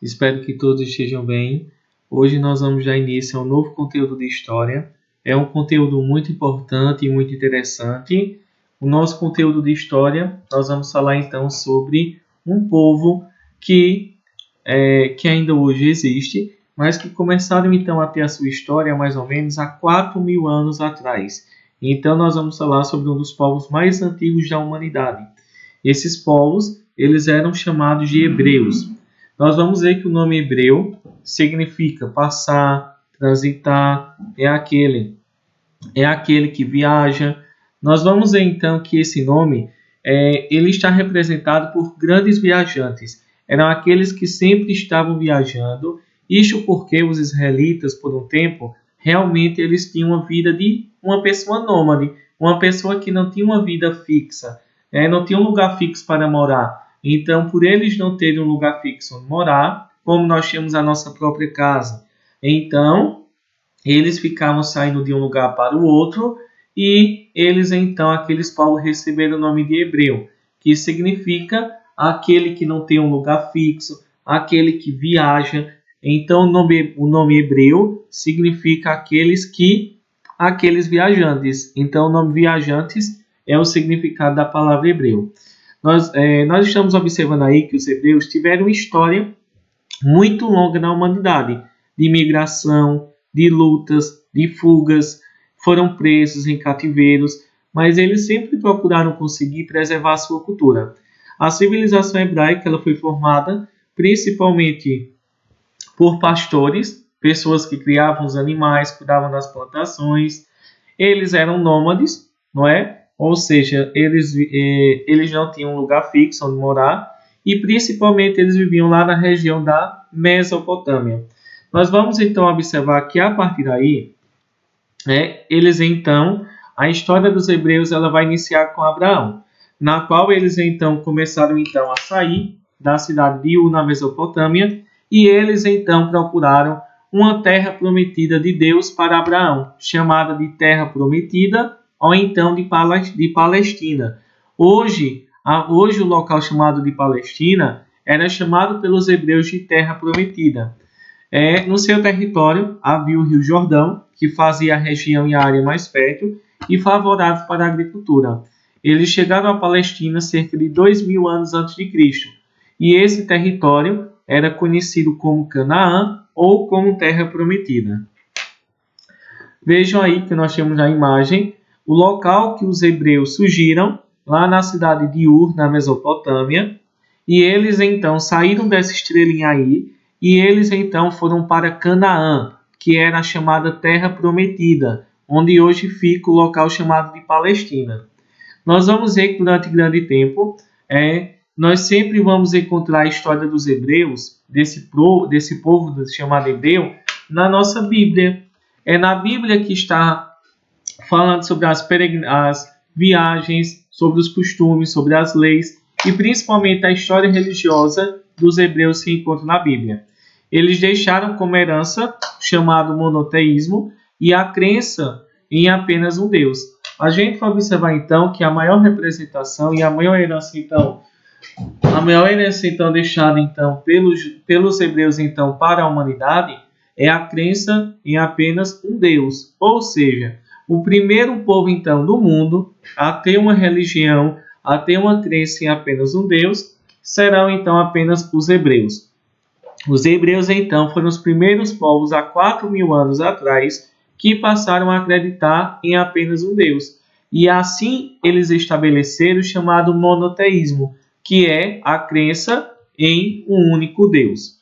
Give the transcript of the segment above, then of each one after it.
Espero que todos estejam bem. Hoje nós vamos dar início a um novo conteúdo de história. É um conteúdo muito importante e muito interessante. O nosso conteúdo de história, nós vamos falar então sobre um povo que ainda hoje existe, mas que começaram então a ter a sua história mais ou menos há 4.000 anos atrás. Então nós vamos falar sobre um dos povos mais antigos da humanidade. Esses povos, eles eram chamados de hebreus. Nós vamos ver que o nome hebreu significa passar, transitar, é aquele que viaja. Nós vamos ver então que esse nome ele está representado por grandes viajantes. Eram aqueles que sempre estavam viajando. Isto porque os israelitas, por um tempo, realmente eles tinham uma vida de uma pessoa nômade, uma pessoa que não tinha uma vida fixa, não tinha um lugar fixo para morar. Então, por eles não terem um lugar fixo onde morar, como nós temos a nossa própria casa, então eles ficavam saindo de um lugar para o outro e eles então, aqueles povos receberam o nome de hebreu, que significa aquele que não tem um lugar fixo, aquele que viaja. Então o nome hebreu significa aqueles viajantes. Então o nome viajantes é o significado da palavra hebreu. Nós estamos observando aí que os hebreus tiveram uma história muito longa na humanidade, de migração, de lutas, de fugas, foram presos em cativeiros, mas eles sempre procuraram conseguir preservar a sua cultura. A civilização hebraica ela foi formada principalmente por pastores, pessoas que criavam os animais, cuidavam das plantações. Eles eram nômades, não é? Ou seja, eles não tinham um lugar fixo onde morar e principalmente eles viviam lá na região da Mesopotâmia. Nós vamos então observar que a partir daí, a história dos hebreus ela vai iniciar com Abraão, na qual eles então começaram então a sair da cidade de Ur, na Mesopotâmia, e eles então procuraram uma terra prometida de Deus para Abraão, chamada de Terra Prometida, ou então de Palestina. Hoje o local chamado de Palestina era chamado pelos hebreus de Terra Prometida. No seu território havia o Rio Jordão, que fazia a região e a área mais fértil e favorável para a agricultura. Eles chegaram à Palestina cerca de 2.000 anos antes de Cristo, e esse território era conhecido como Canaã ou como Terra Prometida. Vejam aí que nós temos na imagem o local que os hebreus surgiram, lá na cidade de Ur, na Mesopotâmia, e eles então saíram dessa estrelinha aí, e eles então foram para Canaã, que era a chamada Terra Prometida, onde hoje fica o local chamado de Palestina. Nós vamos ver que durante grande tempo, nós sempre vamos encontrar a história dos hebreus, desse povo chamado hebreu, na nossa Bíblia. É na Bíblia que está falando sobre as viagens, sobre os costumes, sobre as leis e principalmente a história religiosa dos hebreus se encontra na Bíblia. Eles deixaram como herança chamado monoteísmo e a crença em apenas um Deus. A gente vai observar então que a maior representação e a maior herança então deixada então pelos hebreus então para a humanidade é a crença em apenas um Deus. Ou seja, o primeiro povo então do mundo a ter uma religião, a ter uma crença em apenas um Deus, serão então apenas os hebreus. Os hebreus então foram os primeiros povos há 4.000 anos atrás que passaram a acreditar em apenas um Deus. E assim eles estabeleceram o chamado monoteísmo, que é a crença em um único Deus.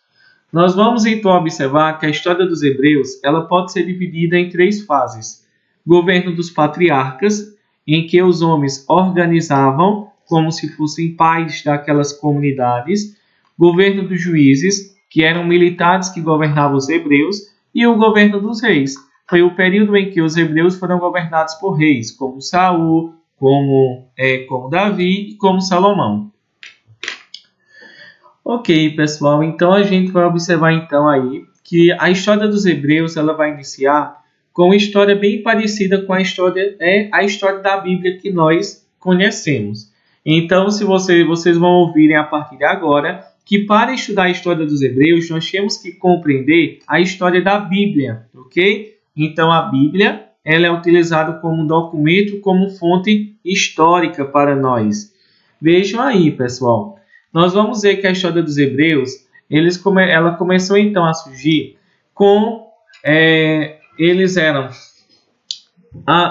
Nós vamos então observar que a história dos hebreus ela pode ser dividida em 3 fases. Governo dos patriarcas, em que os homens organizavam como se fossem pais daquelas comunidades. Governo dos juízes, que eram militares que governavam os hebreus. E o governo dos reis. Foi o período em que os hebreus foram governados por reis, como Saul, como Davi e como Salomão. Ok, pessoal, então a gente vai observar então aí que a história dos hebreus ela vai iniciar com uma história bem parecida com a história da Bíblia que nós conhecemos. Então, se vocês vão ouvirem a partir de agora, que para estudar a história dos hebreus, nós temos que compreender a história da Bíblia, ok? Então, a Bíblia ela é utilizada como documento, como fonte histórica para nós. Vejam aí, pessoal. Nós vamos ver que a história dos hebreus, ela começou então a surgir com... eles eram...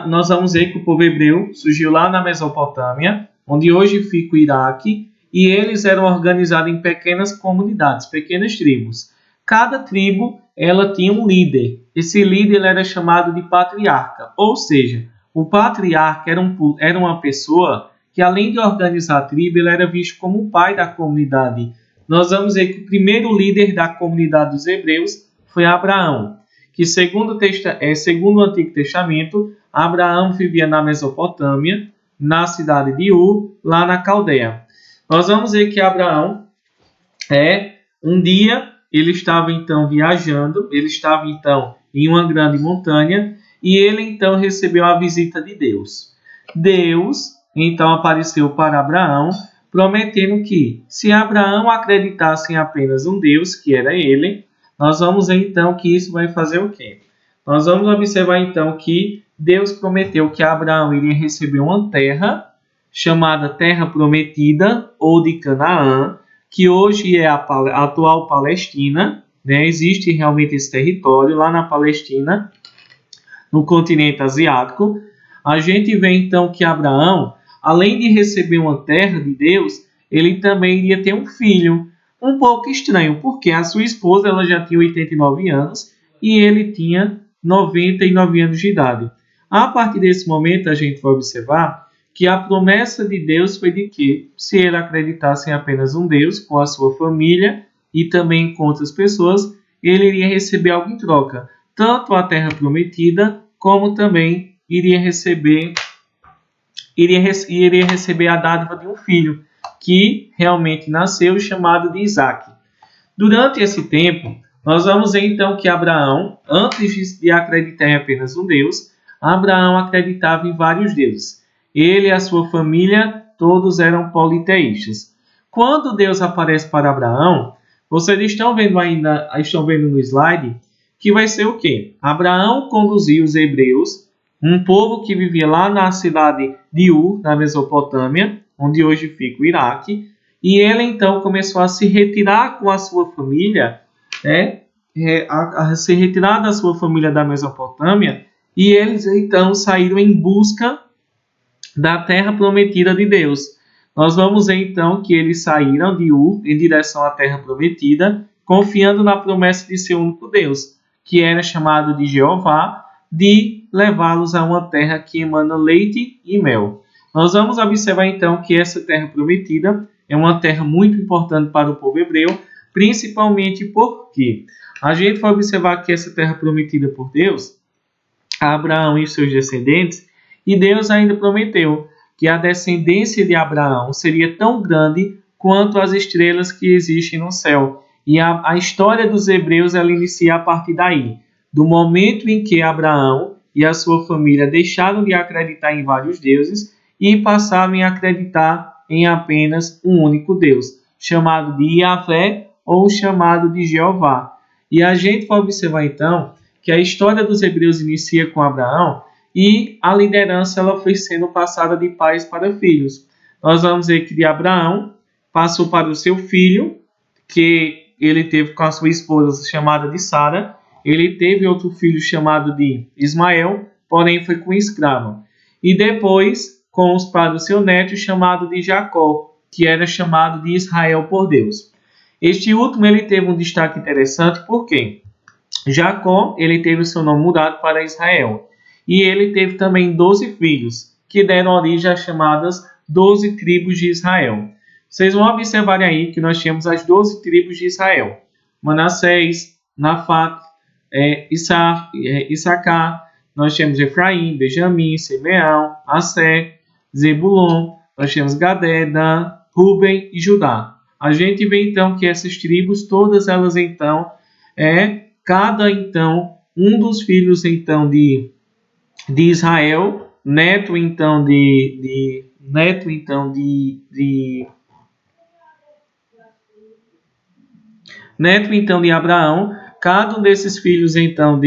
nós vamos ver que o povo hebreu surgiu lá na Mesopotâmia, onde hoje fica o Iraque, e eles eram organizados em pequenas comunidades, pequenas tribos. Cada tribo ela tinha um líder. Esse líder ele era chamado de patriarca, ou seja, o patriarca era uma pessoa que, além de organizar a tribo, ele era visto como o pai da comunidade. Nós vamos ver que o primeiro líder da comunidade dos hebreus foi Abraão, que segundo o Antigo Testamento, Abraão vivia na Mesopotâmia, na cidade de Ur, lá na Caldeia. Nós vamos ver que Abraão, um dia, ele estava então viajando, ele estava então em uma grande montanha, e ele então recebeu a visita de Deus. Deus então apareceu para Abraão, prometendo que, se Abraão acreditasse em apenas um Deus, que era ele, nós vamos ver então que isso vai fazer o quê? Nós vamos observar então que Deus prometeu que Abraão iria receber uma terra, chamada Terra Prometida, ou de Canaã, que hoje é a atual Palestina, né? Existe realmente esse território lá na Palestina, no continente asiático. A gente vê então que Abraão, além de receber uma terra de Deus, ele também iria ter um filho. Um pouco estranho, porque a sua esposa ela já tinha 89 anos e ele tinha 99 anos de idade. A partir desse momento, a gente vai observar que a promessa de Deus foi de que, se ele acreditasse em apenas um Deus, com a sua família e também com outras pessoas, ele iria receber algo em troca, tanto a terra prometida, como também iria receber a dádiva de um filho, que realmente nasceu, chamado de Isaac. Durante esse tempo, nós vamos ver então que Abraão, antes de acreditar em apenas um Deus, Abraão acreditava em vários deuses. Ele e a sua família, todos eram politeístas. Quando Deus aparece para Abraão, vocês estão vendo no slide, que vai ser o quê? Abraão conduziu os hebreus, um povo que vivia lá na cidade de Ur, na Mesopotâmia, onde hoje fica o Iraque, e ele então começou a se retirar com a sua família, a se retirar da sua família da Mesopotâmia, e eles então saíram em busca da terra prometida de Deus. Nós vamos ver então que eles saíram de Ur em direção à terra prometida, confiando na promessa de seu único Deus, que era chamado de Jeová, de levá-los a uma terra que emana leite e mel. Nós vamos observar então que essa terra prometida é uma terra muito importante para o povo hebreu, principalmente porque a gente vai observar que essa terra prometida por Deus, a Abraão e seus descendentes, e Deus ainda prometeu que a descendência de Abraão seria tão grande quanto as estrelas que existem no céu. E a história dos hebreus ela inicia a partir daí, do momento em que Abraão e a sua família deixaram de acreditar em vários deuses e passaram a acreditar em apenas um único Deus, chamado de Yahvé ou chamado de Jeová. E a gente vai observar então que a história dos hebreus inicia com Abraão e a liderança ela foi sendo passada de pais para filhos. Nós vamos ver que de Abraão passou para o seu filho, que ele teve com a sua esposa chamada de Sara. Ele teve outro filho chamado de Ismael, porém foi com escravo. E depois para o seu neto chamado de Jacó, que era chamado de Israel por Deus. Este último ele teve um destaque interessante, porque Jacó ele teve o seu nome mudado para Israel. E ele teve também 12 filhos, que deram origem às chamadas 12 tribos de Israel. Vocês vão observar aí que nós temos as 12 tribos de Israel. Manassés, Nafat, Issacar, nós temos Efraim, Benjamim, Simeão, Assé, Zebulon, nós temos Gadé, Dan, Ruben e Judá. A gente vê então que essas tribos, todas elas então, cada então, um dos filhos então de Israel, neto então de neto então de Abraão. Cada um desses filhos então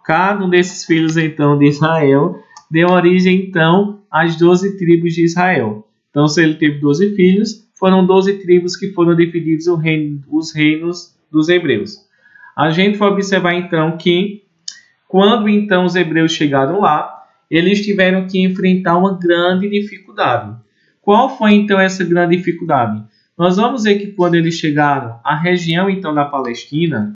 cada um desses filhos então de Israel deu origem então às 12 tribos de Israel. Então, se ele teve 12 filhos, foram 12 tribos que foram divididos os reinos dos hebreus. A gente vai observar então que quando então os hebreus chegaram lá, eles tiveram que enfrentar uma grande dificuldade. Qual foi então essa grande dificuldade? Nós vamos ver que quando eles chegaram à região então da Palestina,